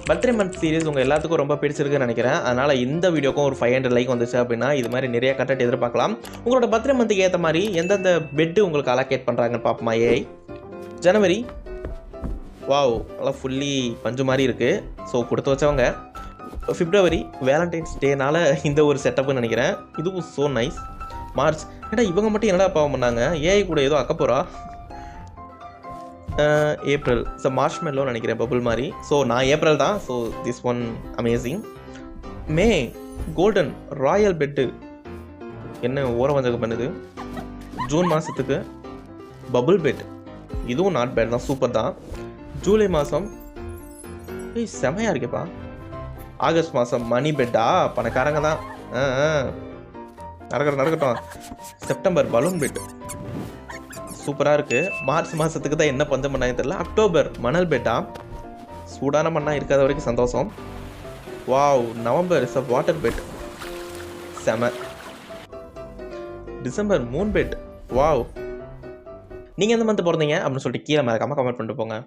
Birthday month series உங்கள் எல்லாத்துக்கும் ரொம்ப பிடிச்சிருக்குன்னு நினைக்கிறேன். அதனால் இந்த வீடியோக்கும் ஒரு 500 லைக் வந்துச்சு அப்படின்னா இது மாதிரி நிறைய கண்டென்ட் எதிர்பார்க்கலாம். உங்களோட பர்த்டே மந்த்துக்கு ஏற்ற மாதிரி எந்தெந்த பெட்டு உங்களுக்கு அலோகேட் பண்ணுறாங்கன்னு பார்ப்போமா? ஜனவரி, வாவ், நல்லா ஃபுல்லி பஞ்சு மாதிரி இருக்குது. ஸோ கொடுத்து வச்சவங்க. பிப்ரவரி, வேலண்டைன்ஸ் டேனால் இந்த ஒரு செட்டப்னு நினைக்கிறேன். இதுவும் ஸோ நைஸ். மார்ச், ஏன்னா இவங்க மட்டும் என்னடா பாவம் பண்ணாங்க, ஏஐ கூட ஏதோ அக்கப்போறா. ஏப்ரல், ஸோ மார்ஷ்மெல்லோ நினைக்கிறேன், பபுள் மாதிரி. ஸோ நான் ஏப்ரல் தான். So this one amazing. May, golden royal bed, என்ன ஓரம் வஞ்சகம் பண்ணுது. ஜூன் மாதத்துக்கு பபுள் பெட், இதுவும் நாட் பேட் தான், சூப்பர் தான். ஜூலை மாதம் செமையாக இருக்கேப்பா. ஆகஸ்ட் மாதம் மணி பெட்டா, பணக்காரங்க தான். நடக்கட்டும். செப்டம்பர் பலூன் பெட், சூப்பராக இருக்குது. மார்ச் மாதத்துக்கு தான் என்ன பஞ்சம் பண்ணாங்க தெரியல. அக்டோபர் மணல் பெட்டா, சூடான மண்ணாக இருக்காத வரைக்கும் சந்தோஷம். Wow, November is a water bed, செம. December moon bed, wow. நீங்கள் எந்த மந்த் பிறந்தீங்க அப்படின்னு சொல்லிட்டு கீழே மறக்காம கமெண்ட் பண்ணிட்டு போங்க.